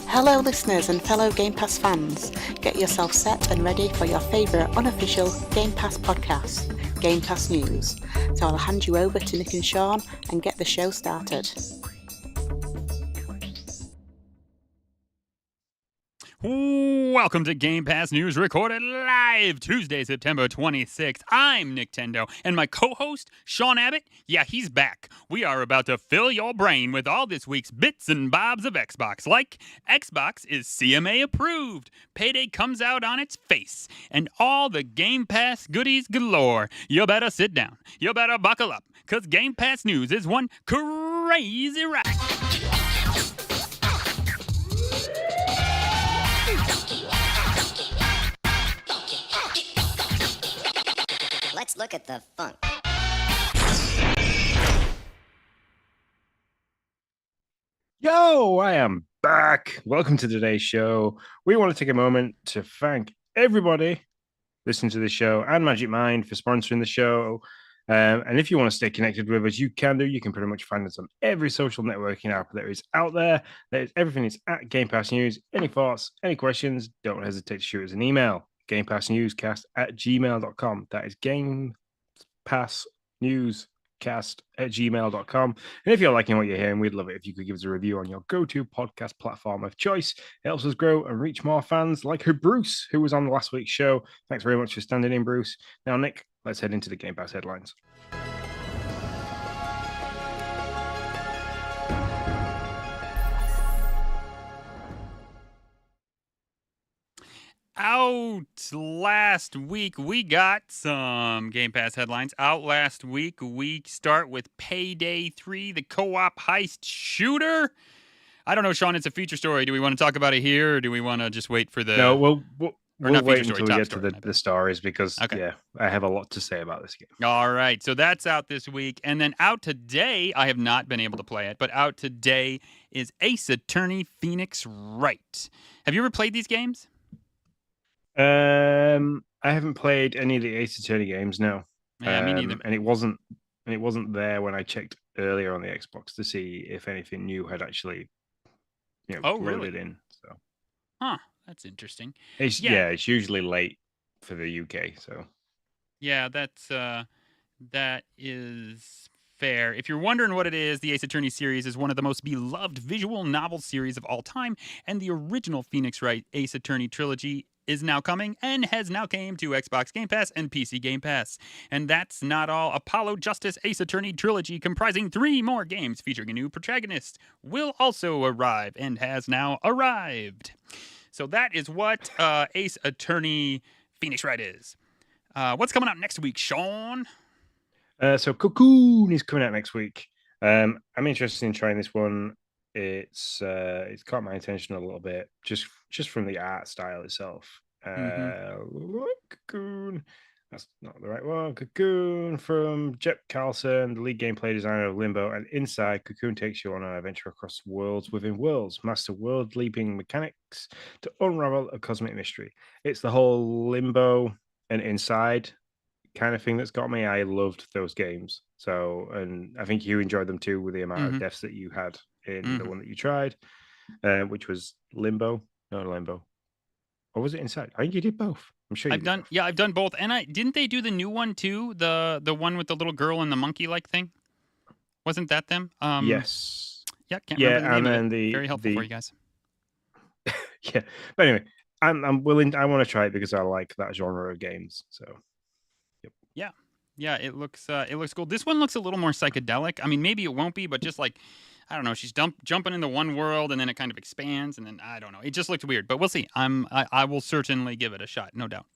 Hello listeners and fellow Game Pass fans, get yourself set and ready for your favourite unofficial Game Pass podcast, Game Pass News. So I'll hand you over to Nick and Sean and get the show started. Welcome to Game Pass News, recorded live Tuesday, September 26th. I'm Nick Tendo, and my co-host, Sean Abbott, he's back. We are about to fill your brain with all this week's bits and bobs of Xbox, like Xbox is CMA approved, Payday comes out on its face, and all the Game Pass goodies galore. You better sit down, you better buckle up, because Game Pass News is one crazy ride. Let's look at the funk. Yo, I am back. Welcome to today's show. We want to take a moment to thank everybody listening to the show and Magic Mind for sponsoring the show. And if you want to stay connected with us, you can do. You can pretty much find us on every social networking app that is out there. Everything is at Game Pass News. Any thoughts, any questions, don't hesitate to shoot us an email. GamePassNewscast@gmail.com. That is GamePassNewscast@gmail.com. And if you're liking what you're hearing, we'd love it if you could give us a review on your go-to podcast platform of choice. It helps us grow and reach more fans like Bruce, who was on last week's show. Thanks very much for standing in, Bruce. Now, Nick, let's head into the Game Pass headlines. Out last week, we got some Game Pass headlines. Out last week, we start with Payday 3, the co-op heist shooter. I don't know, Sean, it's a feature story. Do we want to talk about it here, or do we want to just wait for the... No, we'll wait story, until we get to the stories, because, okay. I have a lot to say about this game. All right, so that's out this week. And then out today, I have not been able to play it, but out today is Ace Attorney Phoenix Wright. Have you ever played these games? I haven't played any of the Ace Attorney games, no. Yeah, me neither. And it wasn't there when I checked earlier on the Xbox to see if anything new had actually, loaded in. So, that's interesting. It's usually late for the UK. So, yeah, that is fair. If you're wondering what it is, the Ace Attorney series is one of the most beloved visual novel series of all time, and the original Phoenix Wright Ace Attorney trilogy is now coming and has now came to Xbox Game Pass and PC Game Pass. And that's not all. Apollo Justice Ace Attorney trilogy, comprising 3 more games featuring a new protagonist, will also arrive and has now arrived. So that is what Ace Attorney Phoenix Wright is. What's coming out next week, Sean? So Cocoon is coming out next week. I'm interested in trying this one. It's caught my attention a little bit just from the art style itself. Cocoon, that's not the right one. Cocoon from Jep Carlson, the lead gameplay designer of Limbo, and inside Cocoon takes you on an adventure across worlds within worlds, master world-leaping mechanics to unravel a cosmic mystery. It's the whole Limbo and Inside kind of thing that's got me. I loved those games. So, and I think you enjoyed them too with the amount of deaths that you had in the one that you tried, which was Limbo. No, Limbo. Or was it Inside? I think you did both. I'm sure I've done both. And didn't they do the new one too? The one with the little girl and the monkey-like thing? Wasn't that them? Yes. Yeah, can't remember the name and of it. Very helpful for you guys. Yeah. But anyway, I'm willing. I want to try it because I like that genre of games. So. Yep. Yeah, it looks cool. This one looks a little more psychedelic. I mean, maybe it won't be, but just like, I don't know, she's jumping into one world and then it kind of expands, and then I don't know. It just looked weird, but we'll see. I will certainly give it a shot, no doubt.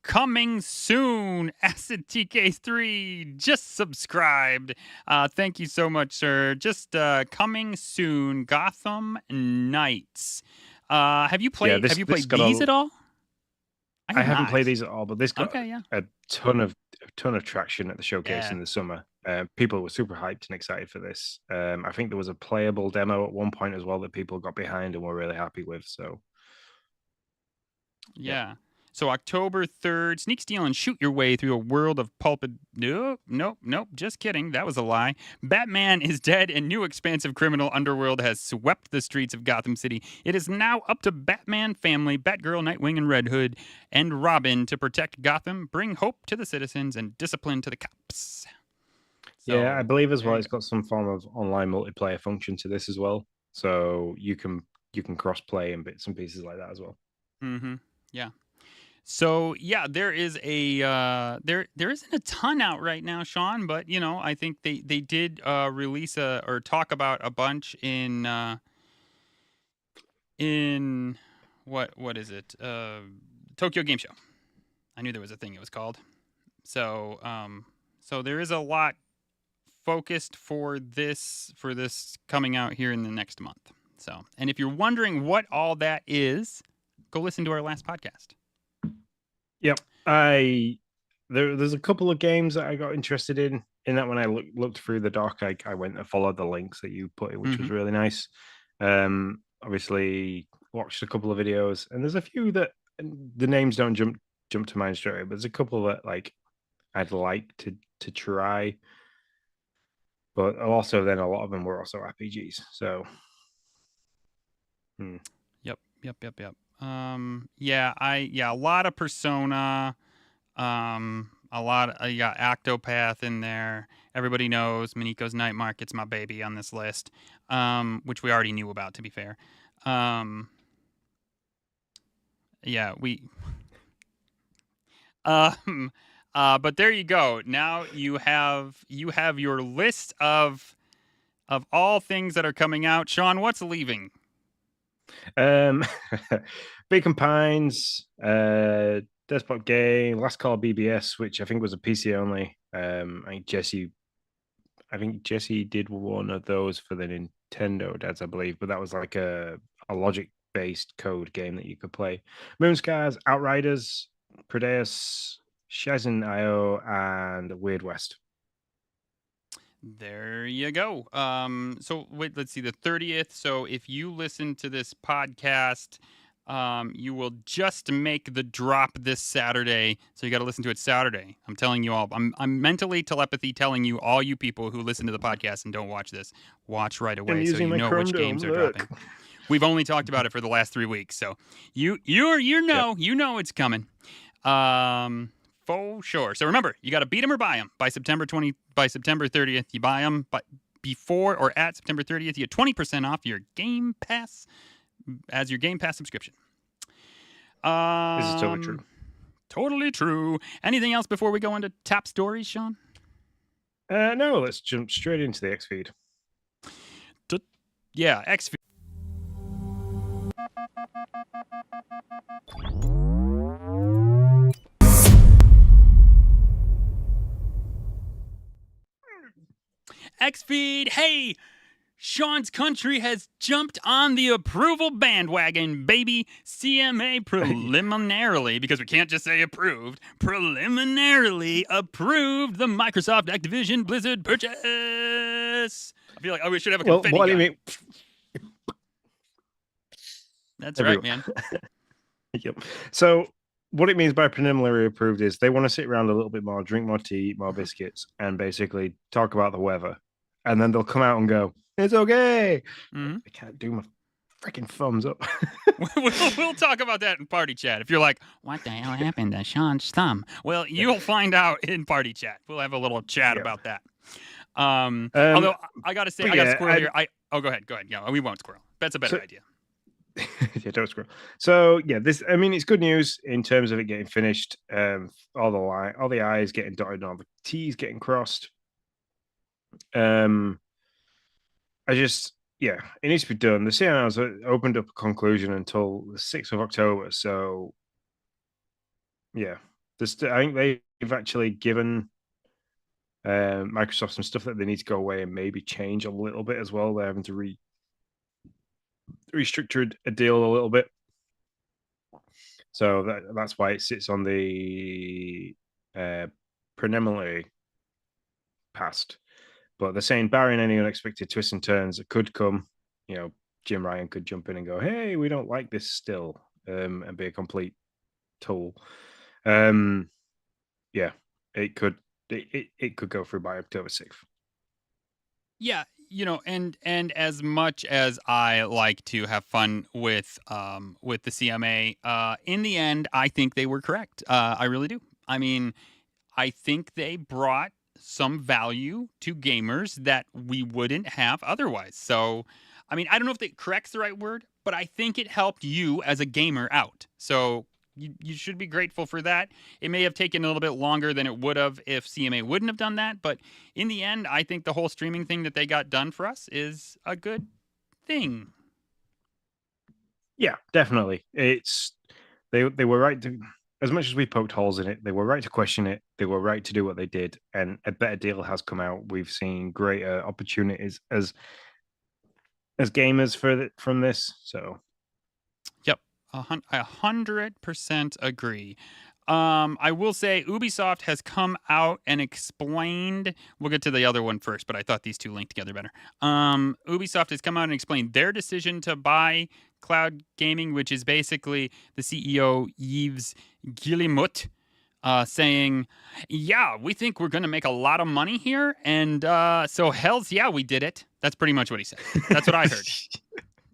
Coming soon, Acid TK3 just subscribed. Thank you so much, sir. Just coming soon, Gotham Knights. Have you played? Have you played these at all? I haven't played these at all, but this got a ton of traction at the showcase in the summer. People were super hyped and excited for this. I think there was a playable demo at one point as well that people got behind and were really happy with. So, yeah. So October 3rd, sneak, steal, and shoot your way through a world of pulpit. Nope, just kidding. That was a lie. Batman is dead, and new expansive criminal underworld has swept the streets of Gotham City. It is now up to Batman family, Batgirl, Nightwing, and Red Hood, and Robin to protect Gotham, bring hope to the citizens, and discipline to the cops. Yeah, I believe as well there it's got some form of online multiplayer function to this as well. So you can cross play and bits and pieces like that as well. Mm-hmm. Yeah. So yeah, there is a there isn't a ton out right now, Sean, but you know, I think they did release or talk about a bunch in what is it? Tokyo Game Show. I knew there was a thing it was called. So so there is a lot focused for this coming out here in the next month. So, and if you're wondering what all that is, go listen to our last podcast. Yep. There's a couple of games that I got interested in that when I looked through the doc, I went and followed the links that you put in, which was really nice. Obviously watched a couple of videos, and there's a few that the names don't jump to mind straight away, but there's a couple that like I'd like to try. But also then a lot of them were also RPGs. So Yep. A lot of Persona, a lot you got Octopath in there. Everybody knows Miniko's Night Market's my baby on this list, which we already knew about, to be fair. But there you go. Now you have your list of all things that are coming out. Sean, what's leaving? Beacon Pines, Despot Game, Last Call BBS, which I think was a PC only. I think Jesse did one of those for the Nintendo Dads, I believe, but that was like a logic-based code game that you could play. Moonscars, Outriders, Prodeus, Shenzhen I, and Weird West. There you go. So wait, let's see, the 30th. So if you listen to this podcast, you will just make the drop this Saturday. So you got to listen to it Saturday. I'm telling you all. I'm mentally telepathy telling you, all you people who listen to the podcast and don't watch this, watch right away so you know which games are dropping. We've only talked about it for the last 3 weeks, so you know it's coming. For sure. So remember, you got to beat them or buy them by September 30th. You buy them, but before or at September 30th, you get 20% off your Game Pass as your Game Pass subscription. This is totally true. Totally true. Anything else before we go into top stories, Sean? No, let's jump straight into the X feed. Yeah, X feed. X-Feed, hey, Sean's country has jumped on the approval bandwagon, baby. CMA preliminarily, because we can't just say approved, preliminarily approved the Microsoft Activision Blizzard purchase. I feel like we should have a confetti gun. What do you mean? That's right, man. Yep. So what it means by preliminary approved is they want to sit around a little bit more, drink more tea, eat more biscuits, and basically talk about the weather. And then they'll come out and go, it's okay. Mm-hmm. I can't do my freaking thumbs up. We'll talk about that in party chat. If you're like, what the hell happened to Sean's thumb? Well, you'll find out in party chat. We'll have a little chat about that. Although I got to say, I got to squirrel here. Go ahead. Yeah, we won't squirrel. That's a better idea. Yeah, don't squirrel. So yeah, it's good news in terms of it getting finished. All the I's getting dotted, and all the T's getting crossed. It needs to be done. The CNR's opened up a conclusion until the 6th of October. So yeah, I think they've actually given Microsoft some stuff that they need to go away and maybe change a little bit as well. They're having to restructure a deal a little bit. So that's why it sits on the preliminary passed. But they're saying, barring any unexpected twists and turns that could come, Jim Ryan could jump in and go, hey, we don't like this still, and be a complete tool. Yeah, it could go through by October 6th. Yeah, and as much as I like to have fun with the CMA, in the end, I think they were correct. I really do. I mean, I think they brought some value to gamers that we wouldn't have otherwise. So, I mean, I don't know if correct's the right word, but I think it helped you as a gamer out. So you should be grateful for that. It may have taken a little bit longer than it would have if CMA wouldn't have done that, but in the end, I think the whole streaming thing that they got done for us is a good thing. Yeah, definitely. They were right to, as much as we poked holes in it, they were right to question it. They were right to do what they did, and a better deal has come out. We've seen greater opportunities as gamers from this. So, yep, 100% agree. I will say Ubisoft has come out and explained. We'll get to the other one first, but I thought these two linked together better. Ubisoft has come out and explained their decision to buy cloud gaming, which is basically the CEO Yves Guillemot saying, "Yeah, we think we're going to make a lot of money here, and so hell's yeah, we did it." That's pretty much what he said. That's what I heard.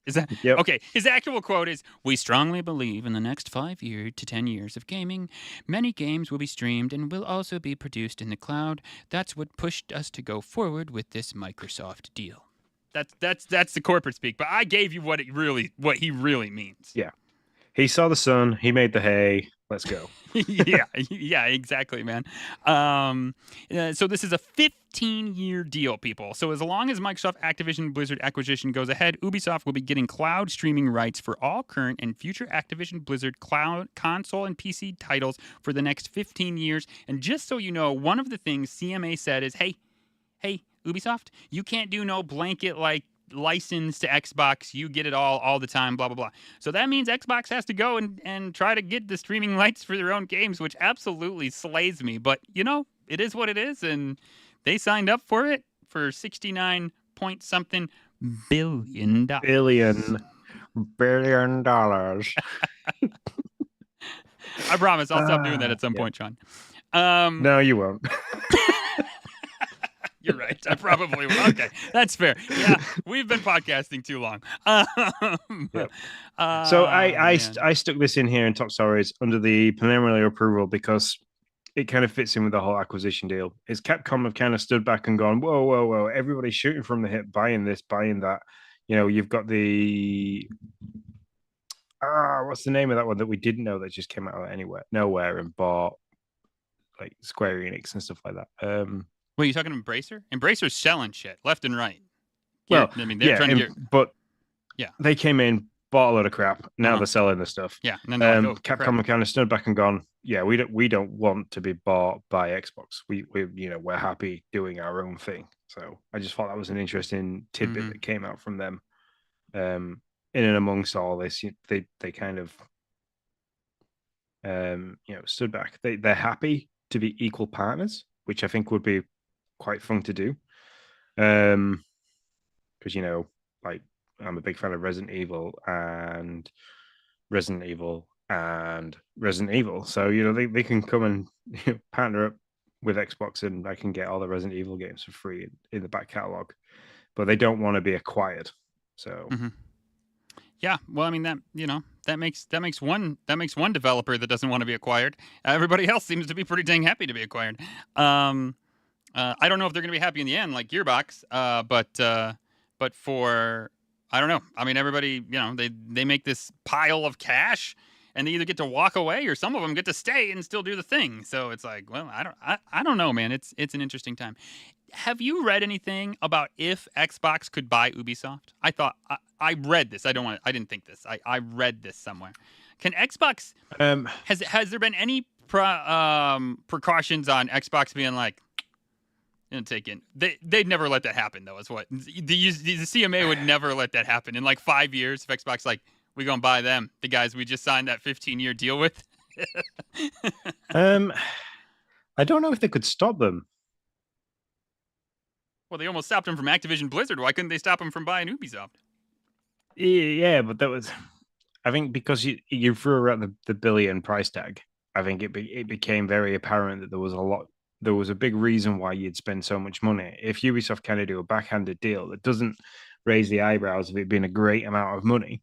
Is that Yep. okay? His actual quote is, "We strongly believe in the next 5 years to 10 years of gaming, many games will be streamed and will also be produced in the cloud. That's what pushed us to go forward with this Microsoft deal." That's the corporate speak, but I gave you what he really means. Yeah, he saw the sun, he made the hay. Let's go. yeah, exactly, man. So this is a 15-year deal, people. So as long as Microsoft Activision Blizzard acquisition goes ahead, Ubisoft will be getting cloud streaming rights for all current and future Activision Blizzard cloud, console, and PC titles for the next 15 years. And just so you know, one of the things CMA said is, hey, Ubisoft, you can't do no blanket license to Xbox. You get it all the time, blah, blah, blah. So that means Xbox has to go and try to get the streaming rights for their own games, which absolutely slays me. But, it is what it is, and they signed up for it for 69 point something billion dollars. Billion dollars. I promise I'll stop doing that at some point, Sean. No, you won't. You're right. I probably will. Okay, that's fair. Yeah, we've been podcasting too long. Yep. So I stuck this in here in top stories under the preliminary approval because it kind of fits in with the whole acquisition deal. Is Capcom have kind of stood back and gone, whoa, everybody's shooting from the hip, buying this, buying that. You've got the what's the name of that one that we didn't know that just came out of nowhere and bought like Square Enix and stuff like that. Wait, you talking Embracer? Embracer's selling shit left and right. Well, I mean, they're trying to get... but yeah, they came in, bought a load of crap. Now they're selling the stuff. Yeah, and then Capcom have kind of stood back and gone, yeah, we don't want to be bought by Xbox. We're happy doing our own thing. So I just thought that was an interesting tidbit that came out from them. In and amongst all this, they kind of stood back. They're happy to be equal partners, which I think would be quite fun to do. Because I'm a big fan of Resident Evil. So they can come and partner up with Xbox, and I can get all the Resident Evil games for free in the back catalog. But they don't want to be acquired. So yeah, well, I mean that makes one developer that doesn't want to be acquired. Everybody else seems to be pretty dang happy to be acquired. I don't know if they're going to be happy in the end, like Gearbox. But for, I don't know. I mean, everybody, they make this pile of cash, and they either get to walk away or some of them get to stay and still do the thing. So it's like, well, I don't know, man. It's an interesting time. Have you read anything about if Xbox could buy Ubisoft? I read this. I didn't think this. I read this somewhere. Can Xbox? Has there been any precautions on Xbox being like, take in? They'd never let that happen, though. Is what the CMA would never let that happen in like 5 years. If Xbox like, we gonna buy them, the guys we just signed that 15-year deal with. I don't know if they could stop them. Well, they almost stopped them from Activision Blizzard. Why couldn't they stop them from buying Ubisoft? Yeah, but that was... I think because you threw out the billion price tag, I think it became very apparent that there was a big reason why you'd spend so much money. If Ubisoft kind of do a backhanded deal that doesn't raise the eyebrows of it being a great amount of money,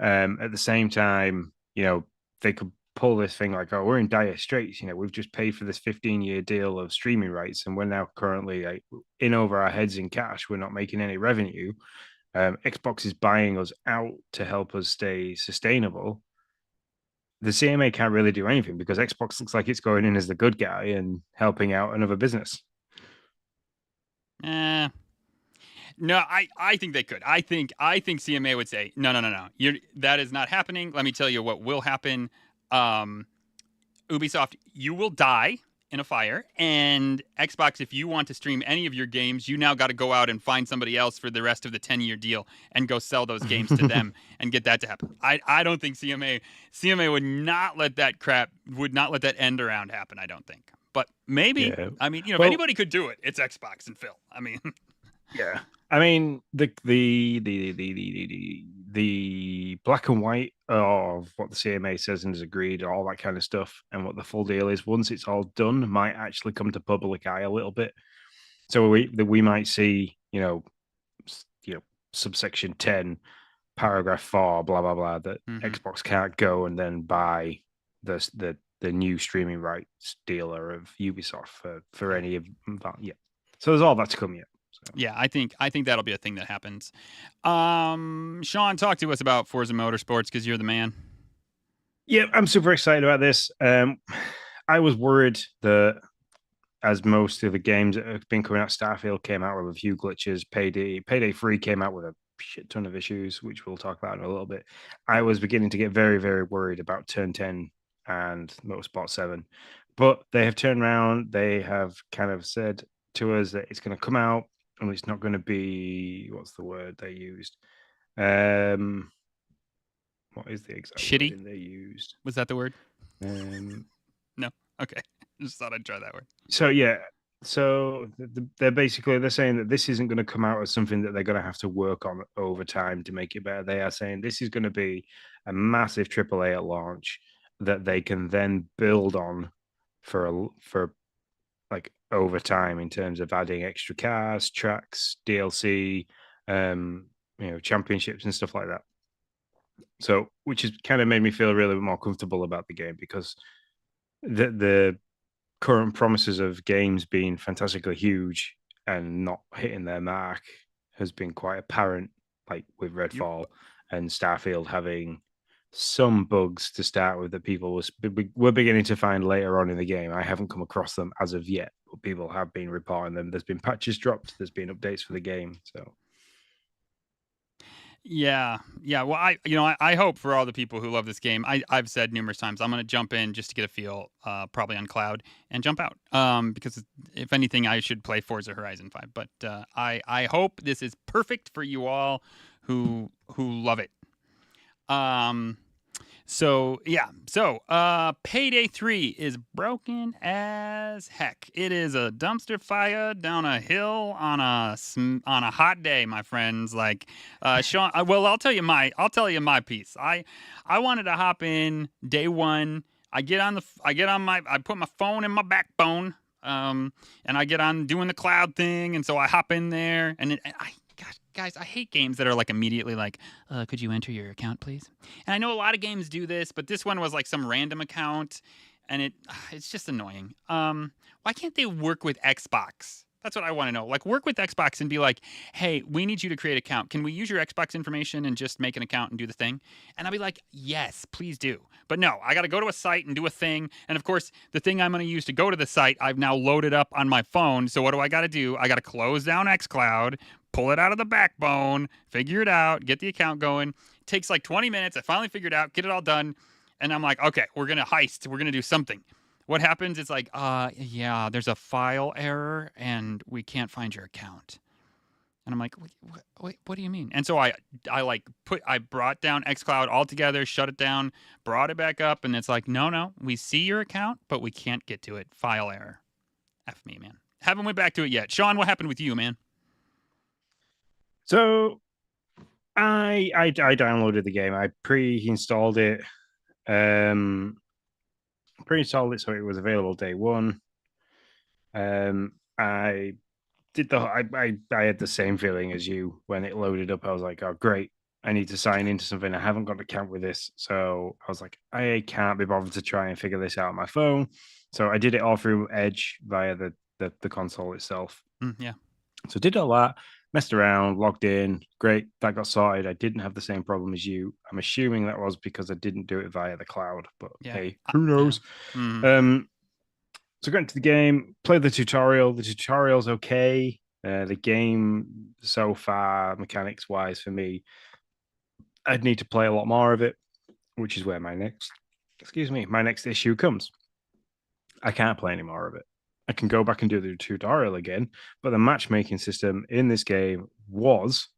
at the same time, they could pull this thing like, oh, we're in dire straits. We've just paid for this 15-year deal of streaming rights, and we're now currently like in over our heads in cash. We're not making any revenue. Xbox is buying us out to help us stay sustainable. The CMA can't really do anything because Xbox looks like it's going in as the good guy and helping out another business. No, I think they could. I think CMA would say, no. That is not happening. Let me tell you what will happen. Ubisoft, you will die in a fire, and Xbox, if you want to stream any of your games, you now got to go out and find somebody else for the rest of the 10-year deal and go sell those games to them and get that to happen. I don't think CMA would not let that end around happen, I don't think. But maybe, Yeah. I mean, if anybody could do it, it's Xbox and Phil. I mean, yeah. I mean, the black and white of what the CMA says and has agreed, all that kind of stuff, and what the full deal is, once it's all done, might actually come to public eye a little bit. So we might see, subsection 10, paragraph 4, blah blah blah, that Xbox can't go and then buy the new streaming rights dealer of Ubisoft for any of that. Yeah. So there's all that to come yet. So. Yeah, I think that'll be a thing that happens. Sean, talk to us about Forza Motorsports because you're the man. Yeah, I'm super excited about this. I was worried that, as most of the games that have been coming out, Starfield came out with a few glitches. Payday 3 came out with a shit ton of issues, which we'll talk about in a little bit. I was beginning to get very, very worried about Turn 10 and Motorsport 7. But they have turned around. They have kind of said to us that it's going to come out, and it's not going to be, what's the word they used? What is the exact shitty word they used? Was that the word? No. Okay. Just thought I'd try that word. So yeah. So they're saying that this isn't going to come out as something that they're going to have to work on over time to make it better. They are saying this is going to be a massive AAA at launch that they can then build on for like over time in terms of adding extra cars, tracks, DLC, championships and stuff like that. So, which has kind of made me feel really more comfortable about the game, because the current promises of games being fantastically huge and not hitting their mark has been quite apparent, like with Redfall and Starfield having some bugs to start with that people were beginning to find later on in the game. I haven't come across them as of yet, but people have been reporting them. There's been patches dropped, there's been updates for the game. So yeah. Well, I hope for all the people who love this game. I've said numerous times I'm going to jump in just to get a feel, probably on cloud, and jump out. Because if anything, I should play Forza Horizon 5. But I hope this is perfect for you all who love it. So Payday 3 is broken as heck. It is a dumpster fire down a hill on a hot day, my friends. Like, Sean, well, I'll tell you my piece. I wanted to hop in day one. I put my phone in my backbone, and I get on doing the cloud thing, and so I hop in there, and guys, I hate games that are like immediately like, could you enter your account, please? And I know a lot of games do this, but this one was like some random account, and it's just annoying. Why can't they work with Xbox? That's what I want to know. Like, work with Xbox and be like, hey, we need you to create an account. Can we use your Xbox information and just make an account and do the thing? And I'll be like, yes, please do. But no, I got to go to a site and do a thing. And of course, the thing I'm going to use to go to the site, I've now loaded up on my phone. So what do I got to do? I got to close down xCloud, pull it out of the backbone, figure it out, get the account going. It takes like 20 minutes. I finally figured it out, get it all done. And I'm like, okay, we're going to heist. We're going to do something. What happens? It's like, yeah, there's a file error and we can't find your account. And I'm like, wait, what do you mean? And so I brought down xCloud altogether, shut it down, brought it back up, and it's like, no, we see your account, but we can't get to it. File error. F me, man. Haven't went back to it yet. Sean, what happened with you, man? So I downloaded the game. I pre-installed it. Pre-installed it so it was available day one. I did the I had the same feeling as you when it loaded up. I was like, oh great, I need to sign into something. I haven't got an account with this, so I was like, I can't be bothered to try and figure this out on my phone. So I did it all through Edge via the console itself. Yeah. So did all that, messed around, logged in, great, that got sorted. I didn't have the same problem as you. I'm assuming that was because I didn't do it via the cloud, but Yeah. hey, who knows? Yeah. So got into the game, played the tutorial. The tutorial's okay. The game so far, mechanics wise, for me, I'd need to play a lot more of it, which is where my next issue comes. I can't play any more of it. I can go back and do the tutorial again, but the matchmaking system in this game was,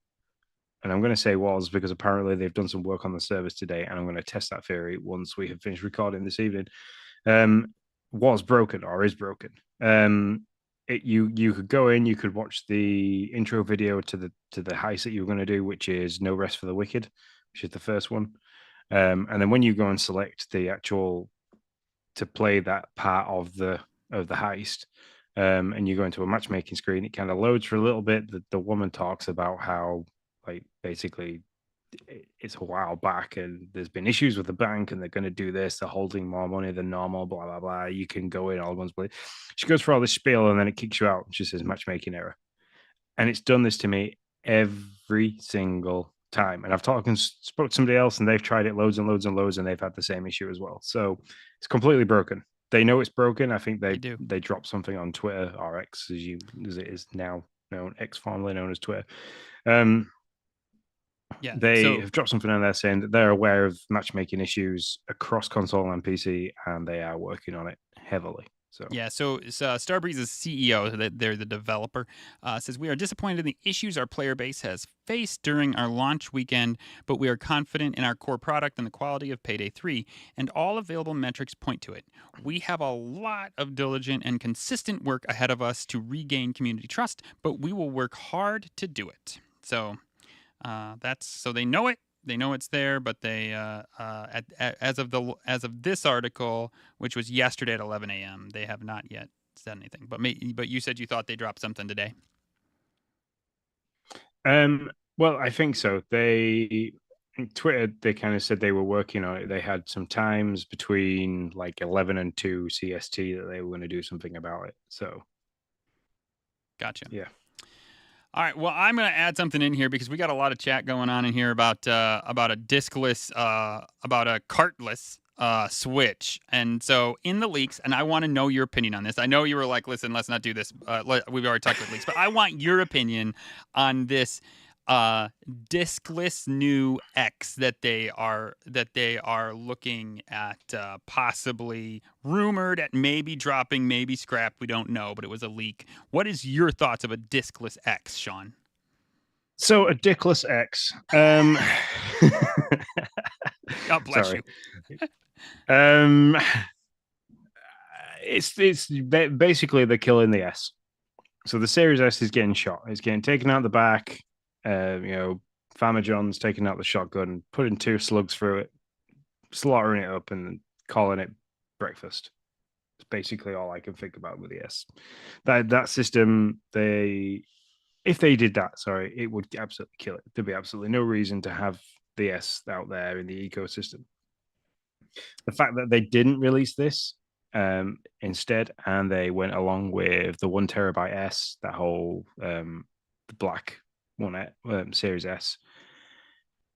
and I'm going to say was because apparently they've done some work on the service today, and I'm going to test that theory once we have finished recording this evening. Was broken or is broken. You could go in, you could watch the intro video to the heist that you were going to do, which is No Rest for the Wicked, which is the first one. And then when you go and select the actual to play that part of the heist, and you go into a matchmaking screen, it kind of loads for a little bit. The woman talks about how, like, basically it's a while back and there's been issues with the bank and they're going to do this, they're holding more money than normal, blah blah blah. You can go in all guns blazing. She goes for all this spiel and then it kicks you out. She says matchmaking error, and it's done this to me every single time. And I've spoke to somebody else and they've tried it loads and loads and loads and they've had the same issue as well. So it's completely broken. They know it's broken. I think they dropped something on Twitter, or X as it is now known, X formerly known as Twitter. Yeah, they have dropped something on there saying that they're aware of matchmaking issues across console and PC, and they are working on it heavily. So yeah, so Starbreeze's CEO, that they're the developer, says we are disappointed in the issues our player base has faced during our launch weekend, but we are confident in our core product and the quality of Payday 3, and all available metrics point to it. We have a lot of diligent and consistent work ahead of us to regain community trust, but we will work hard to do it. So so they know it. They know it's there, but they as of this article, which was yesterday at 11 a.m., they have not yet said anything. But you said you thought they dropped something today. Well, I think so. Twitter, they kind of said they were working on it. They had some times between like 11 and 2 CST that they were going to do something about it. So, gotcha. Yeah. All right. Well, I'm going to add something in here because we got a lot of chat going on in here about a discless, about a cartless Switch. And so in the leaks, and I want to know your opinion on this. I know you were like, listen, let's not do this. We've already talked about leaks, but I want your opinion on this discless new X that they are looking at, possibly rumored at maybe dropping, maybe scrapped. We don't know, but it was a leak. What is your thoughts of a discless X, Sean? So a dickless X. God bless Sorry. you. It's basically they're killing the S. So the Series S is getting shot. It's getting taken out the back. Farmer John's taking out the shotgun, putting 2 slugs through it, slaughtering it up, and calling it breakfast. It's basically all I can think about with the S. That system, if they did that, it would absolutely kill it. There'd be absolutely no reason to have the S out there in the ecosystem. The fact that they didn't release this instead, and they went along with the 1 terabyte S, that whole the black one, Series S,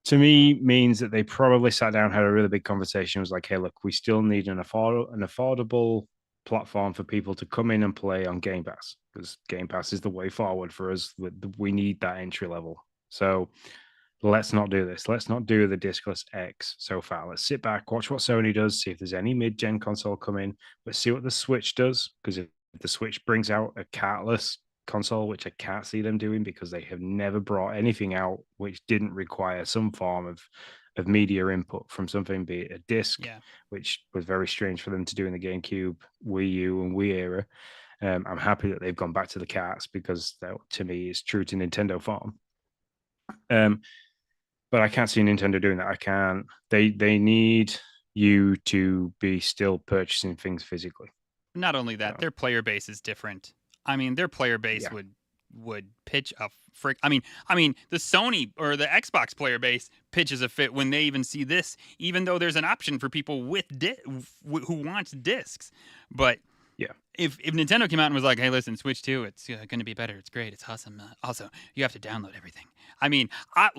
to me means that they probably sat down, had a really big conversation, was like, hey, look, we still need an affordable platform for people to come in and play on Game Pass, because Game Pass is the way forward for us. We need that entry level. So let's not do this. Let's not do the discless X so far. Let's sit back, watch what Sony does, see if there's any mid-gen console come in. Let's see what the Switch does, because if the Switch brings out a cartless console, which I can't see them doing because they have never brought anything out which didn't require some form of media input from something, be it a disc, which was very strange for them to do in the GameCube, Wii U, and Wii era. I'm happy that they've gone back to the carts, because that, to me, is true to Nintendo form. But I can't see Nintendo doing that. I can't. They need you to be still purchasing things physically. Not only that, So, their player base is different. I mean, their player base yeah. would pitch a frick. I mean, the Sony or the Xbox player base pitches a fit when they even see this, even though there's an option for people with who wants discs. But Yeah. if Nintendo came out and was like, "Hey, listen, Switch 2, it's going to be better. It's great. It's awesome. Also, you have to download everything." I mean, I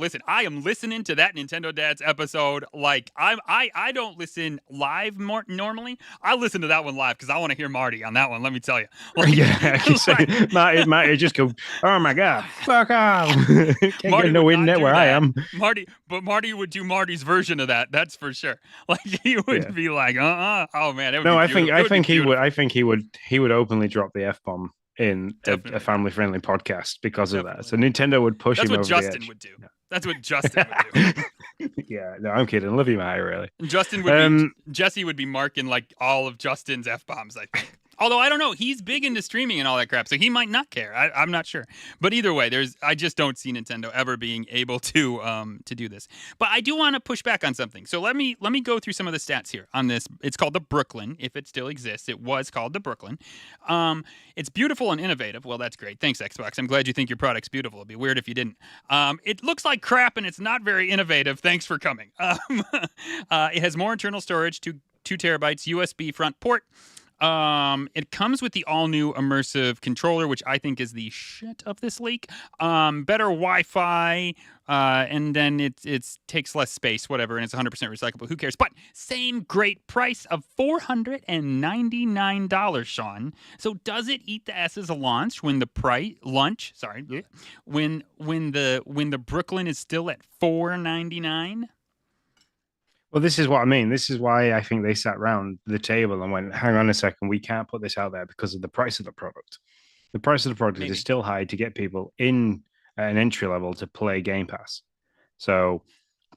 am listening to that Nintendo Dads episode like I don't listen live normally. I listen to that one live because I want to hear Marty on that one. Let me tell you. Like, Yeah, Marty just go, oh my god, fuck off! Can't Marty get no would internet not do where I that. am. Marty would do Marty's version of that. That's for sure. Like he would be like, oh man, it would No, be I beautiful. think he would. I think he would openly drop the F bomb in a family friendly podcast because of that. So Nintendo would push him over the edge. That's what Justin would do. That's what Justin would do. Yeah, no, I'm kidding. Love you, Matty, really. And Justin would be Jesse would be marking like all of Justin's F bombs, I think. Although I don't know, he's big into streaming and all that crap, so he might not care. I'm not sure. But either way, I just don't see Nintendo ever being able to do this. But I do want to push back on something. So let me go through some of the stats here on this. It's called the Brooklyn, if it still exists. It was called the Brooklyn. It's beautiful and innovative. Well, that's great. Thanks, Xbox. I'm glad you think your product's beautiful. It'd be weird if you didn't. It looks like crap and it's not very innovative. Thanks for coming. It has more internal storage, 2 terabytes, USB front port. It comes with the all-new immersive controller, which I think is the shit of this leak. Better Wi-Fi, and then it takes less space, whatever, and it's 100% recyclable. Who cares? But same great price of $499, Sean. So does it eat the S's of launch when the when the Brooklyn is still at $499? Well, this is what I mean. This is why I think they sat around the table and went, hang on a second, we can't put this out there because of the price of the product. The price of the product is still high to get people in at an entry level to play Game Pass. So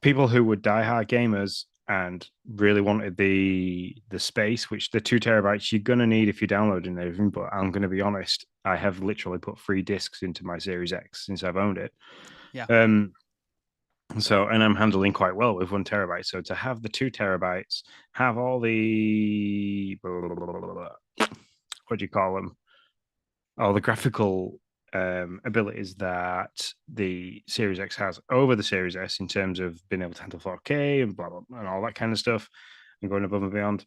people who were diehard gamers and really wanted the space, which the 2 terabytes you're going to need if you're downloading everything, but I'm going to be honest, I have literally put 3 discs into my Series X since I've owned it. Yeah. So, and I'm handling quite well with 1 terabyte. So to have the 2 terabytes, have all the, what do you call them? All the graphical abilities that the Series X has over the Series S in terms of being able to handle 4K and blah, blah, and all that kind of stuff and going above and beyond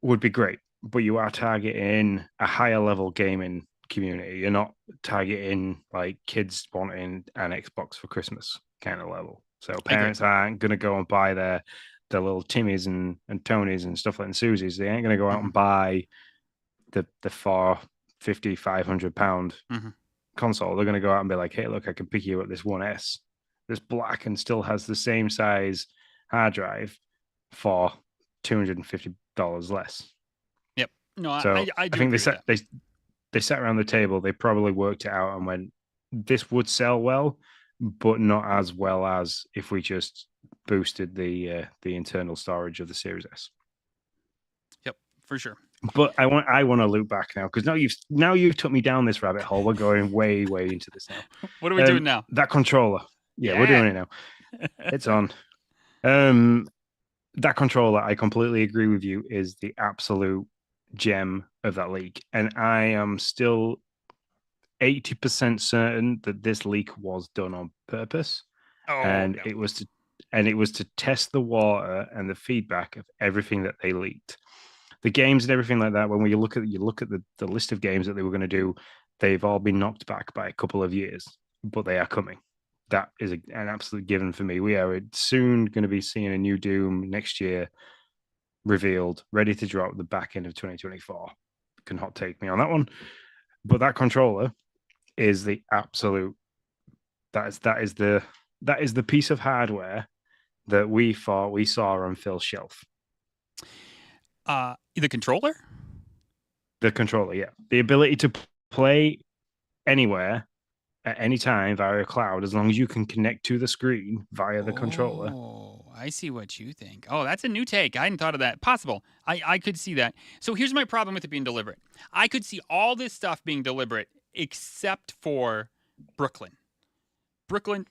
would be great. But you are targeting a higher level gaming community. You're not targeting like kids wanting an Xbox for Christmas kind of level. So parents aren't going to go and buy their little Timmies and Tonys and stuff like and Susies. They ain't going to go out and buy the £450, £500 console. They're going to go out and be like, hey, look, I can pick you up this 1S. This black and still has the same size hard drive for $250 less. Yep. No, so I think they sat around the table. They probably worked it out and went, this would sell well, but not as well as if we just boosted the internal storage of the Series S. Yep, for sure. But I want to loop back now because now you've took me down this rabbit hole. We're going way into this now. What are we doing now? That controller. Yeah, we're doing it now. It's on. That controller, I completely agree with you, is the absolute gem of that leak, and I am still 80% certain that this leak was done on purpose, it was to test the water and the feedback of everything that they leaked, the games and everything like that. When you look at the list of games that they were going to do, they've all been knocked back by a couple of years, but they are coming. That is an absolute given for me. We are soon going to be seeing a new Doom next year revealed, ready to drop the back end of 2024. Can hot take me on that one, but that controller is the absolute. That is the piece of hardware that we thought we saw on Phil's shelf. The controller? The controller, yeah. The ability to play anywhere at any time via a cloud, as long as you can connect to the screen via the controller. Oh, I see what you think. Oh, that's a new take. I hadn't thought of that. Possible. I could see that. So here's my problem with it being deliberate. I could see all this stuff being deliberate except for Brooklyn. Brooklyn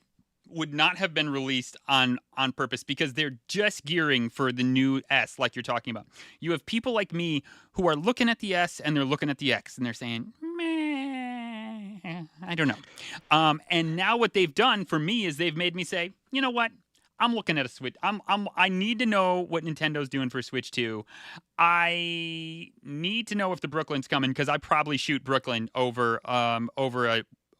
would not have been released on purpose because they're just gearing for the new S, like you're talking about. You have people like me who are looking at the S and they're looking at the X and they're saying, meh, I don't know. And now what they've done for me is they've made me say, you know what? I'm looking at a Switch. I need to know what Nintendo's doing for Switch 2. I need to know if the Brooklyn's coming because I probably shoot Brooklyn over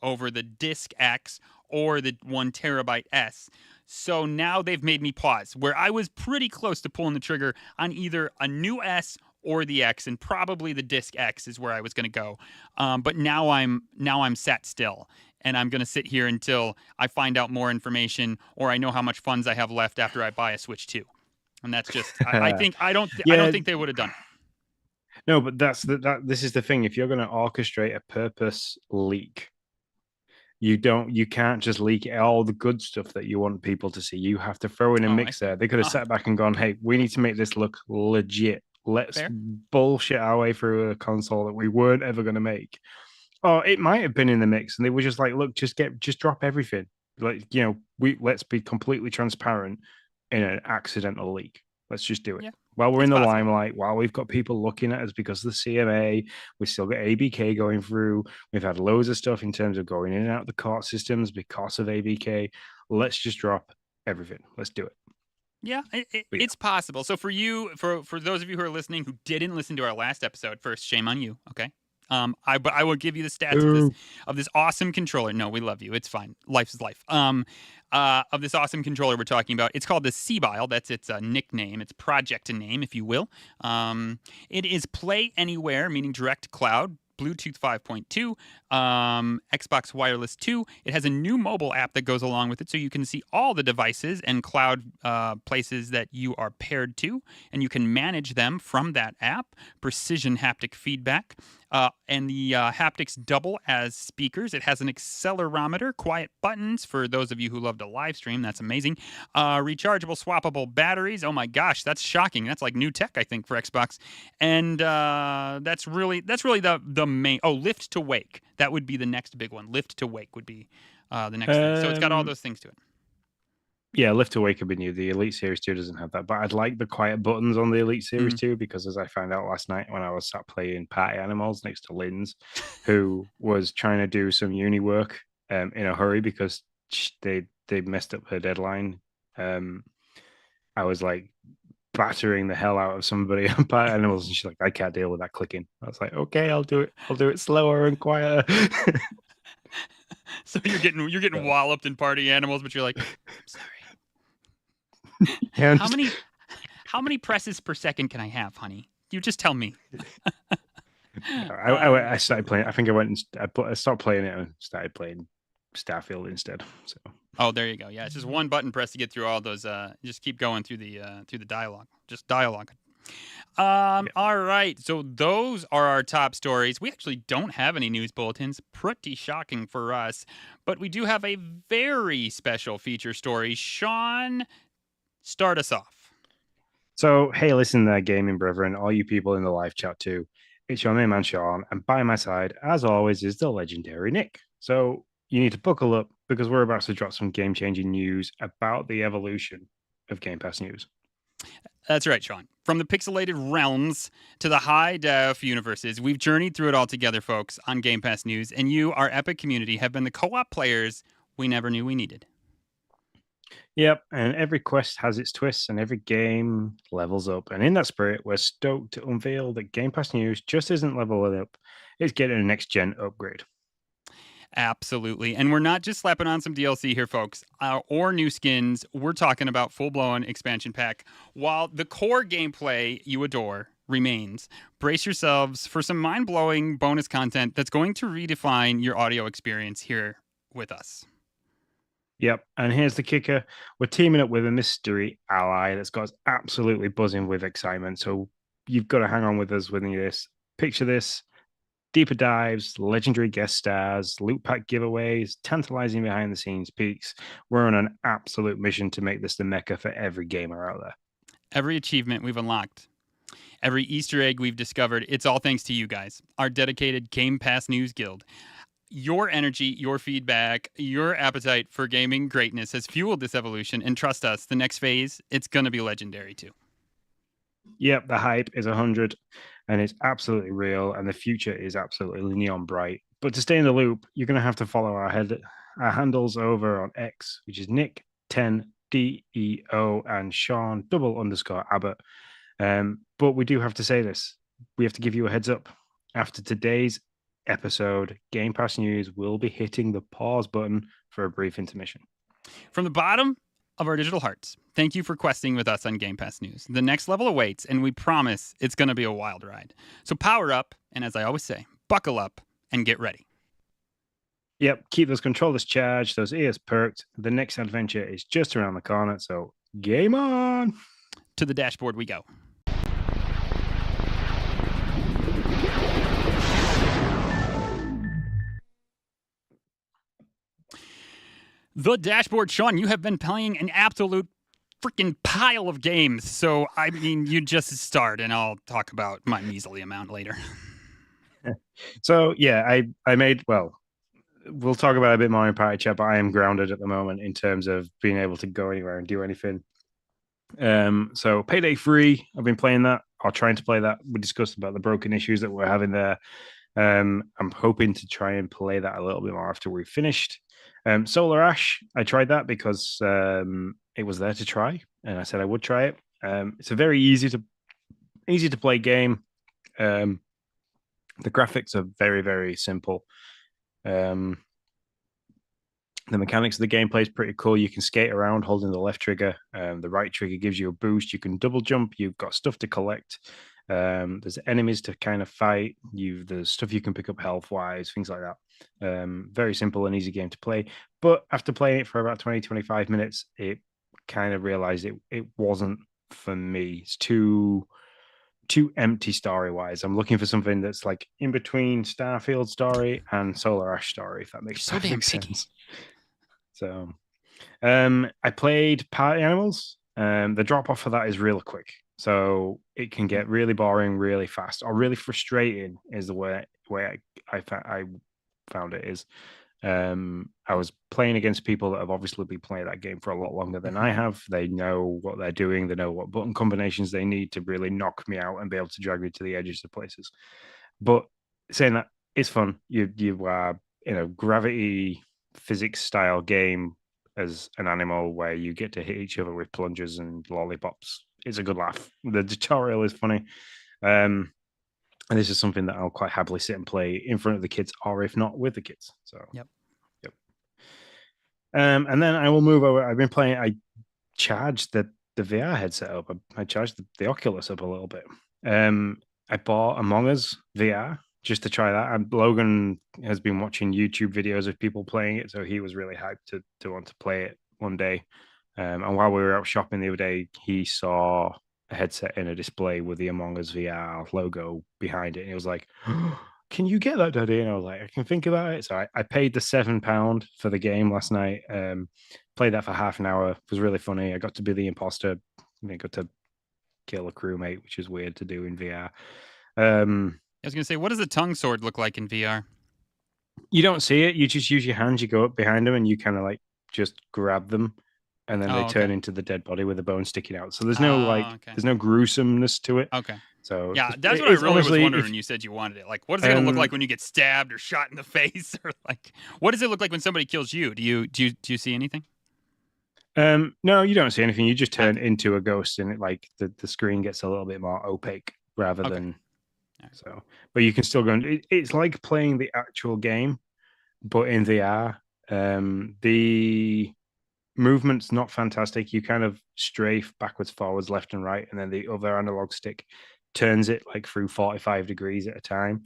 the Disc X or the 1 terabyte S. So now they've made me pause where I was pretty close to pulling the trigger on either a new S or the X, and probably the Disc X is where I was going to go. But now I'm sat still, and I'm going to sit here until I find out more information or I know how much funds I have left after I buy a Switch 2. And that's just I don't think they would have done it. No, but this is the thing. If you're going to orchestrate a purpose leak, you can't just leak all the good stuff that you want people to see. You have to throw in a mix there. They could have sat back and gone, hey, we need to make this look legit. Let's bullshit our way through a console that we weren't ever going to make. Or it might have been in the mix and they were just like, look, just drop everything. Like, let's be completely transparent in an accidental leak. Let's just do it. Yeah. While we're in the limelight, while we've got people looking at us because of the CMA, we still got ABK going through. We've had loads of stuff in terms of going in and out of the court systems because of ABK. Let's just drop everything. Let's do it. Yeah, it's possible. So for those of you who are listening who didn't listen to our last episode, first, shame on you, okay? But I will give you the stats of this awesome controller. No, we love you. It's fine. Life is life. Of this awesome controller we're talking about. It's called the C-Bile. That's its nickname. Its project name, if you will. It is Play Anywhere, meaning direct cloud. Bluetooth 5.2, Xbox Wireless 2. It has a new mobile app that goes along with it, so you can see all the devices and cloud places that you are paired to, and you can manage them from that app. Precision haptic feedback. And the haptics double as speakers. It has an accelerometer, quiet buttons for those of you who love to live stream. That's amazing. Rechargeable, swappable batteries. Oh my gosh, that's shocking. That's like new tech, I think, for Xbox. And that's really the main. Oh, lift to wake. That would be the next big one. Lift to wake would be the next thing. So it's got all those things to it. Yeah, Lift to Wake would be new. The Elite Series 2 doesn't have that, but I'd like the quiet buttons on the Elite Series 2 because, as I found out last night when I was sat playing Party Animals next to Lynn's, who was trying to do some uni work in a hurry because they messed up her deadline. I was like battering the hell out of somebody on Party Animals, and she's like, "I can't deal with that clicking." I was like, "Okay, I'll do it. I'll do it slower and quieter." So you're getting walloped in Party Animals, but you're like, I'm sorry. Yeah, how many presses per second can I have, honey? You just tell me. I started playing. I think I stopped playing it and started playing Starfield instead. So. Oh, there you go. Yeah, it's just one button press to get through all those. Just keep going through the dialogue. Just dialogue. All right. So those are our top stories. We actually don't have any news bulletins. Pretty shocking for us, but we do have a very special feature story. Sean, start us off. So, hey, listen there, gaming brethren, all you people in the live chat too. It's your main man, Sean, and by my side, as always, is the legendary Nick. So you need to buckle up because we're about to drop some game-changing news about the evolution of Game Pass news. That's right, Sean. From the pixelated realms to the high-def universes, we've journeyed through it all together, folks, on Game Pass News, and you, our epic community, have been the co-op players we never knew we needed. Yep, and every quest has its twists, and every game levels up. And in that spirit, we're stoked to unveil that Game Pass News just isn't leveling up; it's getting a next-gen upgrade. Absolutely. And we're not just slapping on some DLC here, folks, or new skins. We're talking about full-blown expansion pack. While the core gameplay you adore remains, brace yourselves for some mind-blowing bonus content that's going to redefine your audio experience here with us. Yep, and here's the kicker. We're teaming up with a mystery ally that's got us absolutely buzzing with excitement. So you've got to hang on with us with this. Picture this. Deeper dives, legendary guest stars, loot pack giveaways, tantalizing behind the scenes peaks. We're on an absolute mission to make this the mecca for every gamer out there. Every achievement we've unlocked, every Easter egg we've discovered, it's all thanks to you guys, our dedicated Game Pass News Guild. Your energy, your feedback, your appetite for gaming greatness has fueled this evolution. And trust us, the next phase, it's going to be legendary too. Yep, the hype is 100 and it's absolutely real, and the future is absolutely neon bright. But to stay in the loop, you're going to have to follow our handles over on X, which is Nick10DEO and Sean _Abbott. But we do have to say this. We have to give you a heads up. After today's episode, Game Pass News will be hitting the pause button for a brief intermission. From the bottom of our digital hearts, thank you for questing with us on Game Pass News. The next level awaits, and we promise it's going to be a wild ride. So power up, and as I always say, buckle up and get ready. Yep, keep those controllers charged, those ears perked. The next adventure is just around the corner, so game on! To the dashboard we go. The dashboard, Sean, you have been playing an absolute freaking pile of games. So, I mean, you just start, and I'll talk about my measly amount later. So, yeah, I made, well, we'll talk about it a bit more in party chat, but I am grounded at the moment in terms of being able to go anywhere and do anything. So Payday 3, I've been playing that, or trying to play that. We discussed about the broken issues that we're having there. I'm hoping to try and play that a little bit more after we've finished. Solar Ash, I tried that because it was there to try, and I said I would try it. It's a very easy to play game. The graphics are very, very simple. The mechanics of the gameplay is pretty cool. You can skate around holding the left trigger. The right trigger gives you a boost. You can double jump. You've got stuff to collect. There's enemies to kind of fight. There's stuff you can pick up health-wise, things like that. Very simple and easy game to play. But after playing it for about 20-25 minutes, it kind of realized it wasn't for me. It's too empty story-wise. I'm looking for something that's like in between Starfield story and Solar Ash story, if that makes sense. So I played Party Animals. The drop-off for that is really quick. So it can get really boring really fast, or really frustrating is the way I found it is. I was playing against people that have obviously been playing that game for a lot longer than I have. They know what they're doing. They know what button combinations they need to really knock me out and be able to drag me to the edges of places. But saying that, it's fun. You are in a gravity physics style game as an animal where you get to hit each other with plungers and lollipops. It's a good laugh. The tutorial is funny. And this is something that I'll quite happily sit and play in front of the kids, or if not with the kids. So Yep. And then I will move over. I've been playing. I charged the VR headset up. I charged the Oculus up a little bit. I bought Among Us VR just to try that. And Logan has been watching YouTube videos of people playing it, so he was really hyped to want to play it one day. And while we were out shopping the other day, he saw a headset in a display with the Among Us VR logo behind it, and he was like, "Can you get that, Daddy?" And I was like, "I can think about it." So I paid the £7 for the game last night. Played that for half an hour. It was really funny. I got to be the imposter. I got to kill a crewmate, which is weird to do in VR. I was going to say, what does a tongue sword look like in VR? You don't see it. You just use your hands. You go up behind them and you kind of like just grab them, and then they turn into the dead body with the bone sticking out. So there's no there's no gruesomeness to it. Okay. So yeah, that's what I really was wondering when you said you wanted it. Like, what is it going to look like when you get stabbed or shot in the face, or like, what does it look like when somebody kills you? Do you see anything? No, you don't see anything. You just turn into a ghost, and it like the screen gets a little bit more opaque rather than. So, but you can still go. It's like playing the actual game, but in VR. The movement's not fantastic. You kind of strafe backwards, forwards, left, and right, and then the other analog stick turns it like through 45 degrees at a time.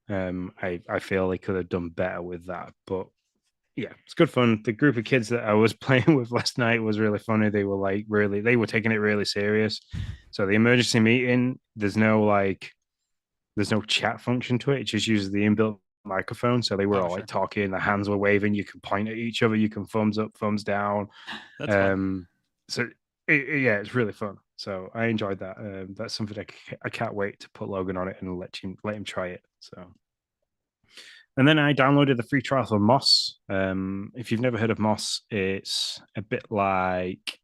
I feel they could have done better with that, but yeah, it's good fun. The group of kids that I was playing with last night was really funny. They were like they were taking it really serious. So the emergency meeting, there's no chat function to it. It just uses the inbuilt microphone. So they were all like talking, their hands were waving. You can point at each other. You can thumbs up, thumbs down. That's fun. So it's really fun. So I enjoyed that. That's something I can't wait to put Logan on it and let him try it. So And then I downloaded the free trial for Moss. If you've never heard of Moss, it's a bit like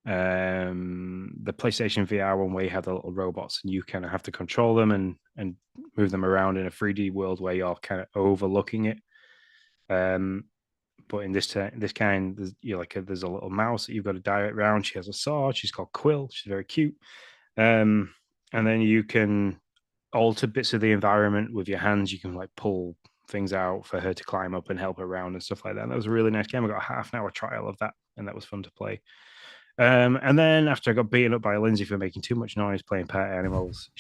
the PlayStation VR one where you have the little robots and you kind of have to control them and move them around in a 3D world where you're kind of overlooking it. But in this kind, there's a little mouse that you've got to direct around. She has a sword. She's called Quill. She's very cute. And then you can alter bits of the environment with your hands. You can like pull things out for her to climb up and help her around and stuff like that. And that was a really nice game. I got a half an hour trial of that, and that was fun to play. And then after I got beaten up by Lindsay for making too much noise playing pet animals,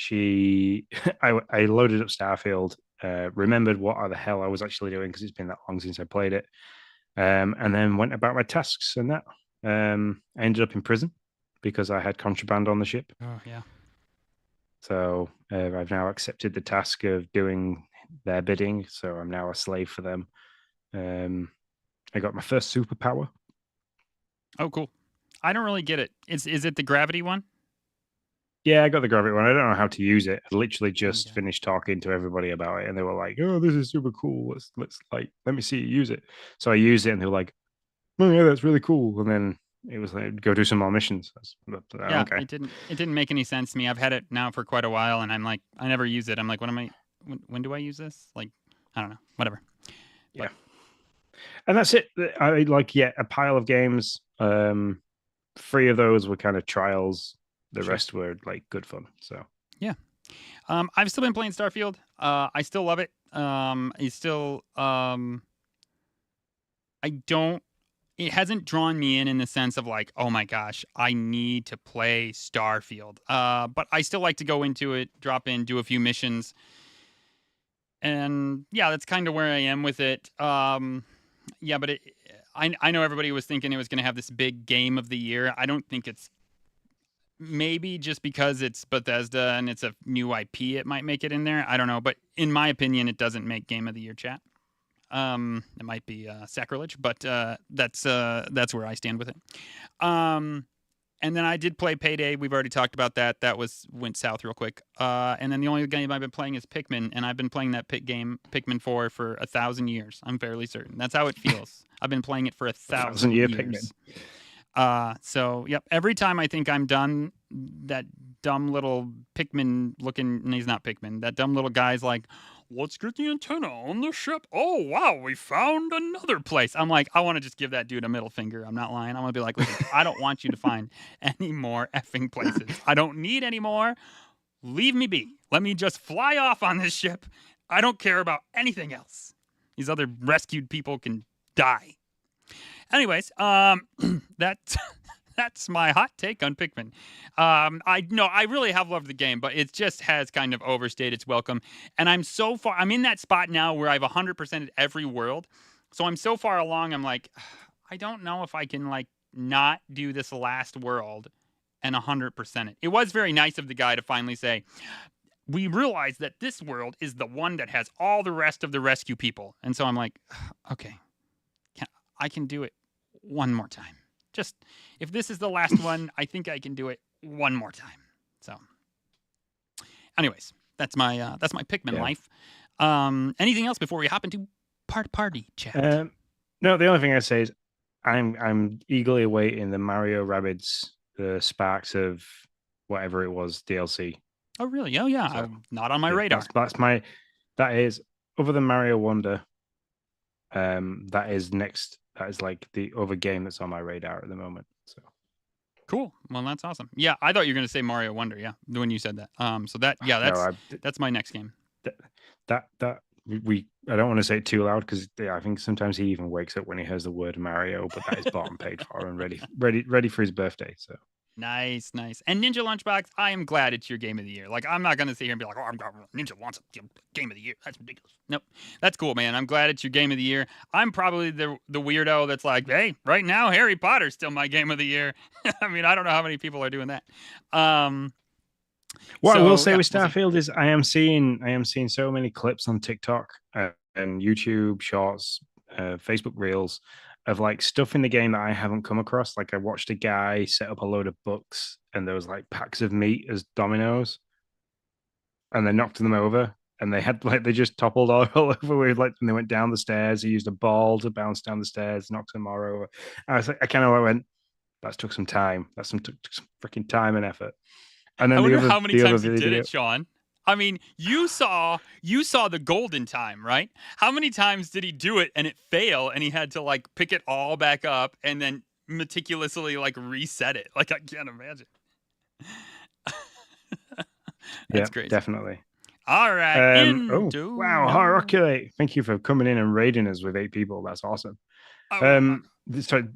I loaded up Starfield, remembered what the hell I was actually doing because it's been that long since I played it, and then went about my tasks and that. I ended up in prison because I had contraband on the ship. Oh, yeah. So I've now accepted the task of doing their bidding. So I'm now a slave for them. I got my first superpower. Oh, cool. I don't really get it. Is it the gravity one? Yeah, I got the gravity one. I don't know how to use it. I literally just finished talking to everybody about it, and they were like, "Oh, this is super cool. Let me see you use it." So I used it, and they were like, "Oh yeah, that's really cool." And then it was like, "Go do some more missions." Yeah, okay. It didn't make any sense to me. I've had it now for quite a while, and I'm like, I never use it. I'm like, when do I use this? Like, I don't know, whatever. Yeah. And that's it. I a pile of games. 3 of those were kind of trials. The rest were like good fun. So yeah. I've still been playing Starfield. I still love it. It hasn't drawn me in the sense of like, oh my gosh, I need to play Starfield. But I still like to go into it, drop in, do a few missions. And yeah, that's kind of where I am with it. Yeah, but I know everybody was thinking it was going to have this big game of the year. I don't think it's, maybe just because it's Bethesda and it's a new IP, it might make it in there. I don't know. But in my opinion, it doesn't make game of the year, chat. It might be sacrilege, but that's where I stand with it. And then I did play Payday. We've already talked about that. That went south real quick. And then the only game I've been playing is Pikmin, and I've been playing that Pikmin 4 for 1,000 years. I'm fairly certain. That's how it feels. I've been playing it for 1,000 years. Pikmin. So yep. Every time I think I'm done, that dumb little Pikmin looking, and he's not Pikmin. That dumb little guy's like, let's get the antenna on the ship. Oh, wow, we found another place. I'm like, I want to just give that dude a middle finger. I'm not lying. I want to be like, listen, I don't want you to find any more effing places. I don't need any more. Leave me be. Let me just fly off on this ship. I don't care about anything else. These other rescued people can die. Anyways, that's my hot take on Pikmin. I really have loved the game, but it just has kind of overstayed its welcome. And I'm in that spot now where I've 100%ed every world. So I'm so far along, I'm like, I don't know if I can like not do this last world and 100% it. It was very nice of the guy to finally say, we realize that this world is the one that has all the rest of the rescue people. And so I'm like, okay, I can do it one more time. Just, if this is the last one, I think I can do it one more time. So, anyways, that's my Pikmin life. Anything else before we hop into party chat? No, the only thing I'd say is I'm eagerly awaiting the Mario Rabbids, the Sparks of whatever it was DLC. Oh, really? Oh, yeah. So, not on my radar. That is, other than Mario Wonder, that is next. That is like the other game that's on my radar at the moment. So cool. Well, that's awesome. Yeah, I thought you were going to say Mario Wonder. Yeah, when you said that. So that's my next game. I don't want to say it too loud because I think sometimes he even wakes up when he hears the word Mario, but that is bought and paid for and ready for his birthday. So nice. And Ninja Lunchbox, I am glad it's your game of the year. Like, I'm not going to sit here and be like, oh, Ninja wants a game of the year. That's ridiculous. Nope. That's cool, man. I'm glad it's your game of the year. I'm probably the weirdo that's like, hey, right now, Harry Potter's still my game of the year. I mean, I don't know how many people are doing that. What I will say with Starfield is I am seeing so many clips on TikTok and YouTube Shorts, Facebook Reels of like stuff in the game that I haven't come across. Like I watched a guy set up a load of books and there was like packs of meat as dominoes and they knocked them over and they had like they just toppled all over. With like when they went down the stairs, he used a ball to bounce down the stairs, knock them over. I was like, I kind of went, that took some time. Took some freaking time and effort. And then I wonder the how many other times he video, did it, Sean. I mean, you saw the golden time, right? How many times did he do it and it fail and he had to like pick it all back up and then meticulously like reset it? Like I can't imagine. That's crazy. Definitely. All right. Wow, Hierarchy. Thank you for coming in and raiding us with 8 people. That's awesome. So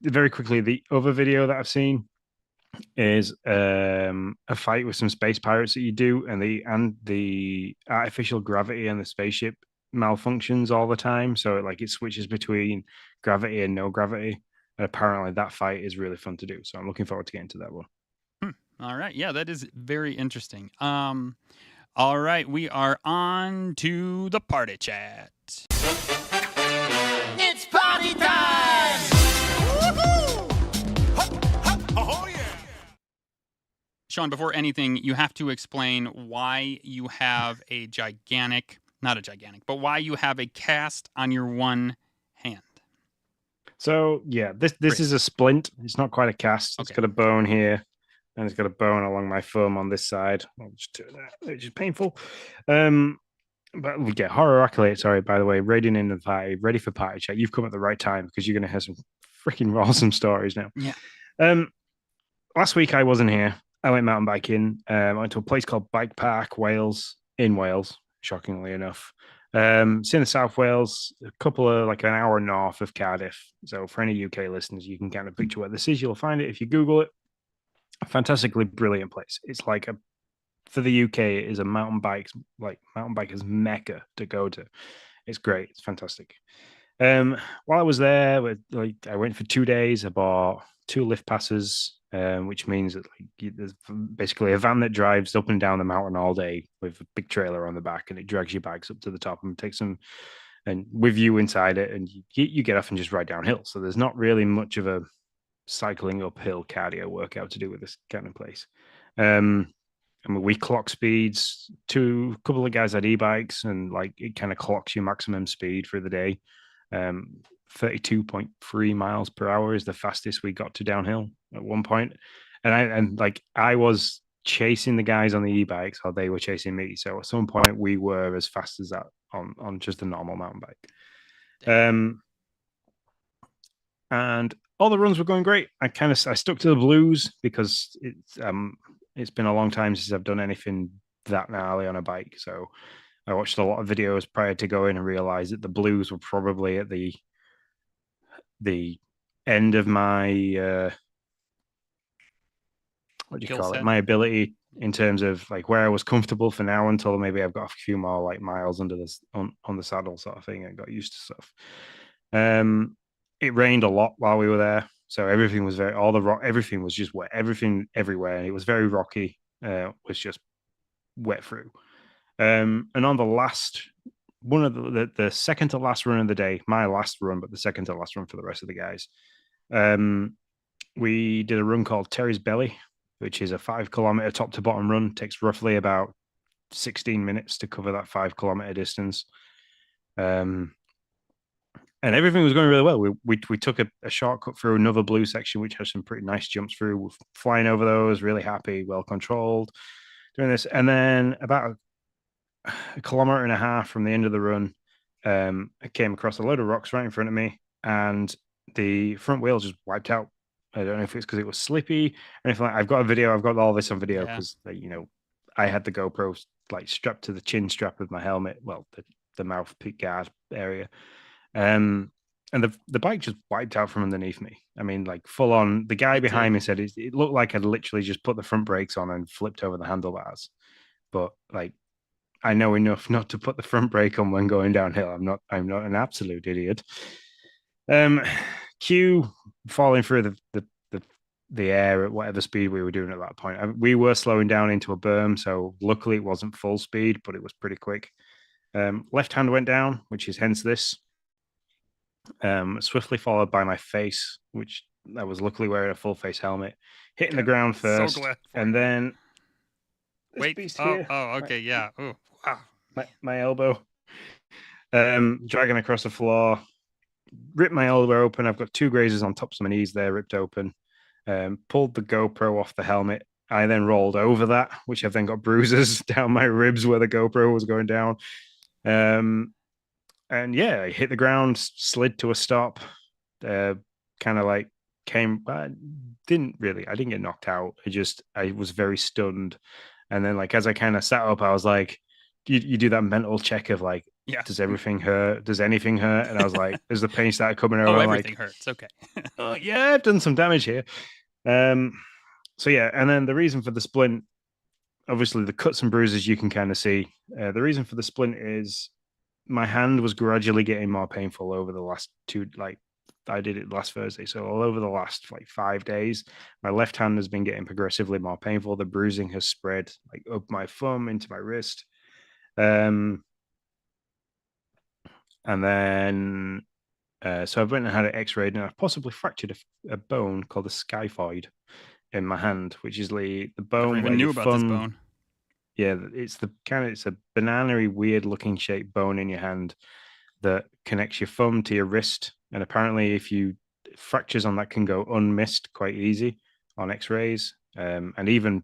very quickly, the other video that I've seen is a fight with some space pirates that you do, and the artificial gravity and the spaceship malfunctions all the time. So it switches between gravity and no gravity. And apparently that fight is really fun to do. So I'm looking forward to getting to that one. All right. Yeah, that is very interesting. All right, we are on to the party chat. It's party time! Oh, yeah! Sean, before anything, you have to explain why you have why you have a cast on your one hand. So yeah, this is a splint. It's not quite a cast. It's got a bone here, and it's got a bone along my thumb on this side. I'll just do that, which is painful. But we get horror accolade. Sorry, by the way, raiding in the party, ready for party chat. You've come at the right time because you're going to hear some freaking awesome stories now. Yeah. Last week I wasn't here. I went mountain biking. I went to a place called Bike Park, Wales, in Wales. Shockingly enough, it's in the South Wales, a couple of like an hour north of Cardiff. So for any UK listeners, you can kind of picture where this is. You'll find it if you Google it. A fantastically brilliant place. It's like for the UK, it is a mountain bikers mecca to go to. It's great. It's fantastic. While I was there, I went for 2 days. I bought 2 lift passes, which means that there's basically a van that drives up and down the mountain all day with a big trailer on the back, and it drags your bags up to the top and takes them and with you inside it, and you get off and just ride downhill. So there's not really much of a cycling uphill cardio workout to do with this kind of place. We clock speeds. A couple of guys had e-bikes, and it kind of clocks your maximum speed for the day. 32.3 miles per hour is the fastest we got to downhill at one point. And I was chasing the guys on the e-bikes, or they were chasing me. So at some point we were as fast as that on just a normal mountain bike. And all the runs were going great. I stuck to the blues because it's been a long time since I've done anything that gnarly on a bike. So I watched a lot of videos prior to going and realized that the blues were probably at the end of my what do you call it? My ability in terms of where I was comfortable for now until maybe I've got a few more miles under this on the saddle sort of thing and got used to stuff. It rained a lot while we were there, so everything was everything was just wet, everything everywhere, and it was very rocky. Was just wet through. And on the last one of the second to last run of the day, my last run, but the second to last run for the rest of the guys, we did a run called Terry's Belly, which is a 5 kilometer top to bottom run. It takes roughly about 16 minutes to cover that 5 kilometer distance. And everything was going really well. We took a shortcut through another blue section, which has some pretty nice jumps through. We're flying over those, really happy, well controlled, doing this. And then about a kilometer and a half from the end of the run, I came across a load of rocks right in front of me, and the front wheel just wiped out. I don't know if it's because it was slippy or anything. I've got a video. I've got all this on video because I had the GoPro strapped to the chin strap of my helmet. Well, the mouth guard area. And the bike just wiped out from underneath me. I mean, full on. The guy behind me said it looked like I'd literally just put the front brakes on and flipped over the handlebars. But I know enough not to put the front brake on when going downhill. I'm not an absolute idiot. Q falling through the air at whatever speed we were doing at that point. We were slowing down into a berm, so luckily it wasn't full speed, but it was pretty quick. Left hand went down, which is hence this. Swiftly followed by my face, which I was luckily wearing a full face helmet, hitting the ground first, and then wait. Okay, yeah. Oh, wow. my elbow. Dragging across the floor, ripped my elbow open. I've got 2 grazes on tops of my knees there, ripped open. Pulled the GoPro off the helmet. I then rolled over that, which I've then got bruises down my ribs where the GoPro was going down. And yeah, I hit the ground, slid to a stop, kind of like I didn't get knocked out. I was very stunned. And then like, as I kind of sat up, I was like, you do that mental check of like, Yeah. does everything hurt? Does anything hurt? And I was like, as the pain started coming over, I'm everything like, hurts. Okay. oh yeah, I've done some damage here. So yeah, and then the reason for the splint, obviously the cuts and bruises you can kind of see. The reason for the splint is my hand was gradually getting more painful over the last 2, like I did it last Thursday. So all over the last like 5 days, my left hand has been getting progressively more painful. The bruising has spread like up my thumb into my wrist. And then so I went and had it x-rayed, and I've possibly fractured a bone called the skyphoid in my hand, which is the bone. Never even knew about this bone. Yeah, it's a banana-y, weird-looking shaped bone in your hand that connects your thumb to your wrist. And apparently, if you fractures on that can go unmissed quite easy on X-rays. And even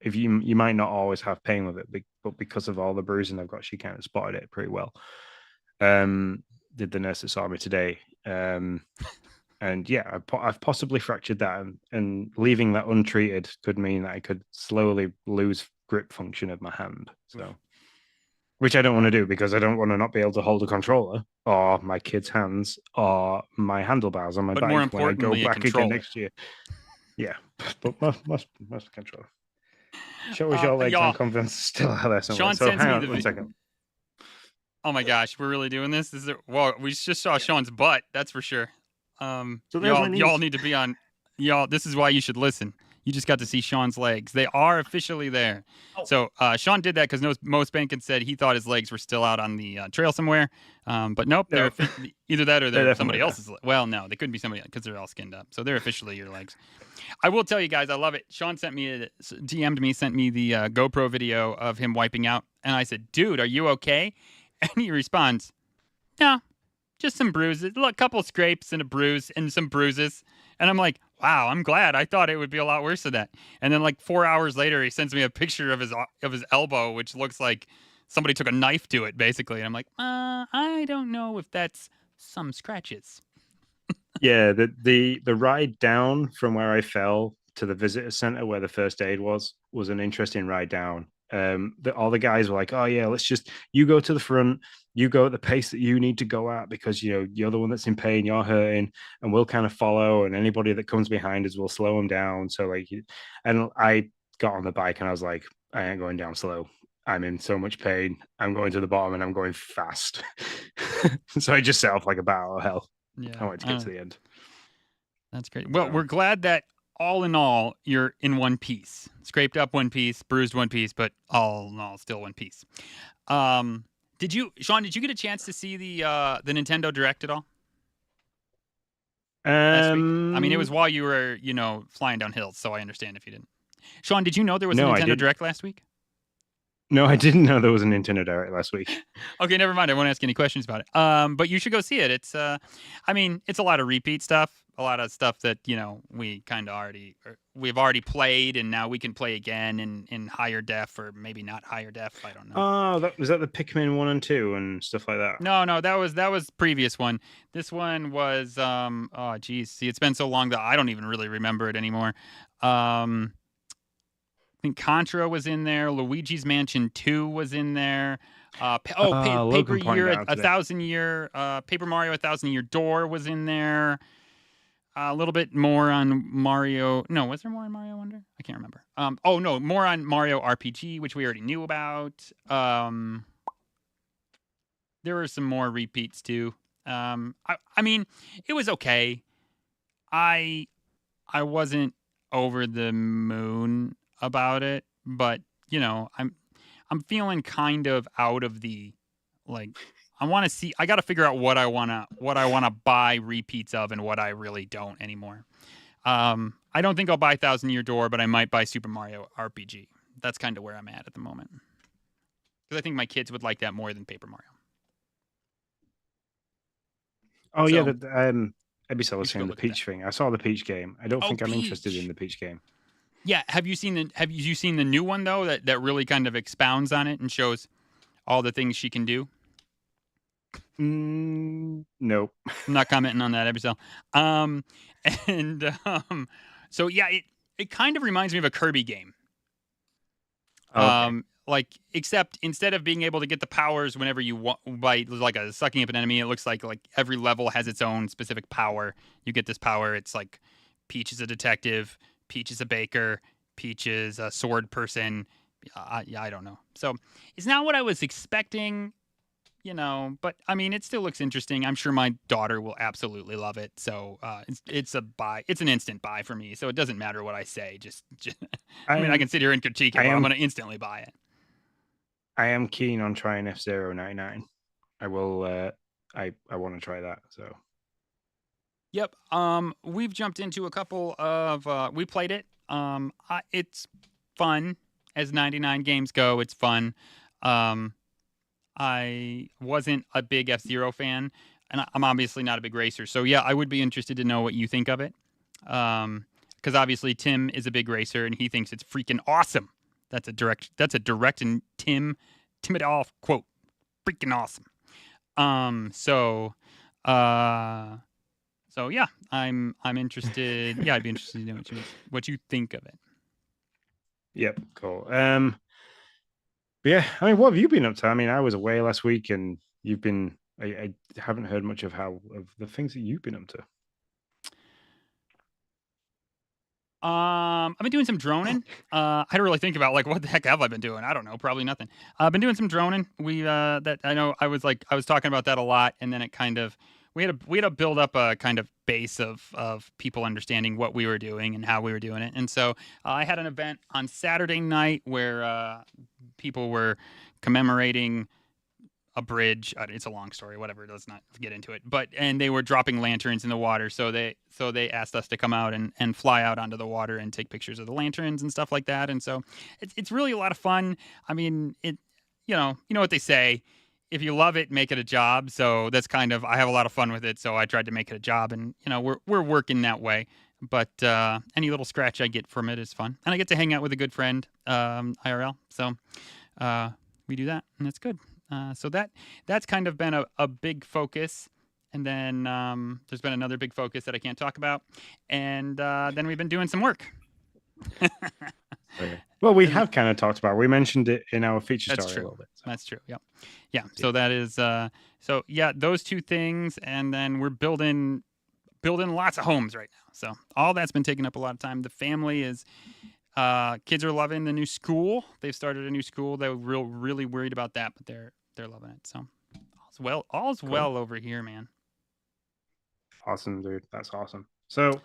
if you might not always have pain with it, but because of all the bruising I've got, she kind of spotted it pretty well. Did the nurse that saw me today. And yeah, I've possibly fractured that, and leaving that untreated could mean that I could slowly lose grip function of my hand. So, which I don't want to do, because I don't want to not be able to hold a controller or my kids' hands or my handlebars on my bike more when I go importantly, back again next year. Yeah, but most control. Show us your legs and confidence still out there somewhere. Sean so sends hang me on the 1 second. Oh my gosh, we're really doing this? Well, we just saw Sean's butt, that's for sure. So y'all need to be on. Y'all, this is why you should listen. You just got to see Sean's legs. They are officially there. Oh. So Sean did that because Mo Spankin said he thought his legs were still out on the trail somewhere. But nope, they're either that or they're somebody else's. Well, no, they couldn't be somebody, because they're all skinned up. So they're officially your legs. I will tell you guys, I love it. Sean sent me the GoPro video of him wiping out. And I said, dude, are you okay? And he responds, no, just some bruises, a couple scrapes and a bruise and some bruises. And I'm like, wow, I'm glad. I thought it would be a lot worse than that. And then like 4 hours later, he sends me a picture of his elbow, which looks like somebody took a knife to it, basically. And I'm like, I don't know if that's some scratches. Yeah, the ride down from where I fell to the visitor center where the first aid was an interesting ride down. All the guys were like, oh yeah, you go to the front, you go at the pace that you need to go at, because you're the one that's in pain, you're hurting, and we'll kind of follow, and anybody that comes behind us will slow them down. So like, and I got on the bike and I was like, I ain't going down slow. I'm in so much pain. I'm going to the bottom and I'm going fast. So I just set off like a barrel of hell. Yeah, I wanted to get to the end. That's great. Well, we're glad that all in all, you're in one piece. Scraped up one piece, bruised one piece, but all in all, still one piece. Sean, did you get a chance to see the Nintendo Direct at all? Last week? I mean, it was while you were, flying down hills, so I understand if you didn't. Sean, did you know there was a Nintendo Direct last week? No, I didn't know there was a Nintendo Direct last week. Okay, never mind. I won't ask any questions about it. But you should go see it. It's, it's a lot of repeat stuff, a lot of stuff that we kind of we've already played, and now we can play again in higher def, or maybe not higher def. I don't know. Oh, was that the Pikmin 1 and 2 and stuff like that? No, that was previous one. This one was oh geez, see, it's been so long that I don't even really remember it anymore. I think Contra was in there. Luigi's Mansion 2 was in there. Paper Year, 1,000 Year. Paper Mario, 1,000 Year Door was in there. A little bit more on Mario. No, was there more on Mario Wonder? I can't remember. More on Mario RPG, which we already knew about. There were some more repeats too. It was okay. I wasn't over the moon about it, but I'm feeling kind of out of the, like, I got to figure out what I want to buy repeats of and what I really don't anymore. I don't think I'll buy 1,000 Year Door, but I might buy Super Mario RPG. That's kind of where I'm at the moment. because I think my kids would like that more than Paper Mario. Oh So, yeah, Ubisoft we was should go saying the look at that. Peach thing. I saw the Peach game. I don't Oh, think I'm interested Peach. in the Peach game. Yeah, have you seen the new one though that really kind of expounds on it and shows all the things she can do? Nope. I'm not commenting on that episode. And so yeah, it kind of reminds me of a Kirby game. Okay. Like except instead of being able to get the powers whenever you want by like a sucking up an enemy, it looks like every level has its own specific power. You get this power. It's like Peach is a detective, Peach is a baker, Peach is a sword person. Yeah, I don't know. So it's not what I was expecting, but I mean, it still looks interesting. I'm sure my daughter will absolutely love it. So it's a buy. It's an instant buy for me. So it doesn't matter what I say. Just I mean, I can sit here and critique it, but I'm going to instantly buy it. I am keen on trying F-Zero 99. I will. I want to try that. So. Yep. We've jumped into a couple of. We played it. It's fun as 99 games go. It's fun. I wasn't a big F-Zero fan, and I'm obviously not a big racer. So yeah, I would be interested to know what you think of it. Because obviously Tim is a big racer and he thinks it's freaking awesome. That's a direct and Tim it off quote. Freaking awesome. So yeah, I'm interested. Yeah, I'd be interested to know what you think of it. Yep, cool. But yeah, I mean, what have you been up to? I mean, I was away last week, and you've been. I haven't heard much of the things that you've been up to. I've been doing some droning. I had to really think about what the heck have I been doing? I don't know, probably nothing. I've been doing some droning. That I know I was talking about that a lot, and then it kind of we had to build up a kind of base of people understanding what we were doing and how we were doing it. And so I had an event on Saturday night where people were commemorating a bridge. It's a long story, whatever. Let's not get into it. And they were dropping lanterns in the water, so they asked us to come out and fly out onto the water and take pictures of the lanterns and stuff like that. And so it's really a lot of fun. I mean, you know what they say. If you love it, make it a job. So that's kind of I have a lot of fun with it. So I tried to make it a job, and we're working that way. But any little scratch I get from it is fun, and I get to hang out with a good friend, IRL. So we do that, and that's good. So that's kind of been a big focus. And then there's been another big focus that I can't talk about. And then we've been doing some work. Okay. Well, we have kind of talked about it. We mentioned it in our feature story a little bit. So. That's true. Yep. Yeah. So that is so yeah, those two things. And then we're building lots of homes right now. So all that's been taking up a lot of time. The family is kids are loving the new school. They've started a new school. They were really worried about that, but they're loving it. So all's well over here, man. Awesome, dude. That's awesome. So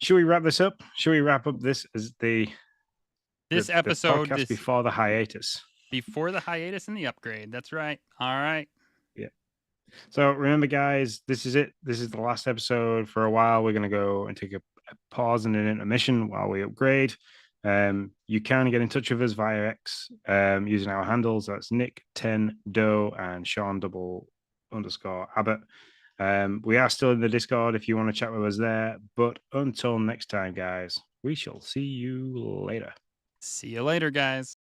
should we wrap this up? Should we wrap up this as the episode podcast before the hiatus? Before the hiatus and the upgrade. That's right. All right. Yeah. So remember, guys, this is it. This is the last episode for a while. We're going to go and take a pause and an intermission while we upgrade. You can get in touch with us via X using our handles. That's Nick10Do and Sean_Abbott. We are still in the Discord if you want to chat with us there. But until next time, guys, we shall see you later. See you later, guys.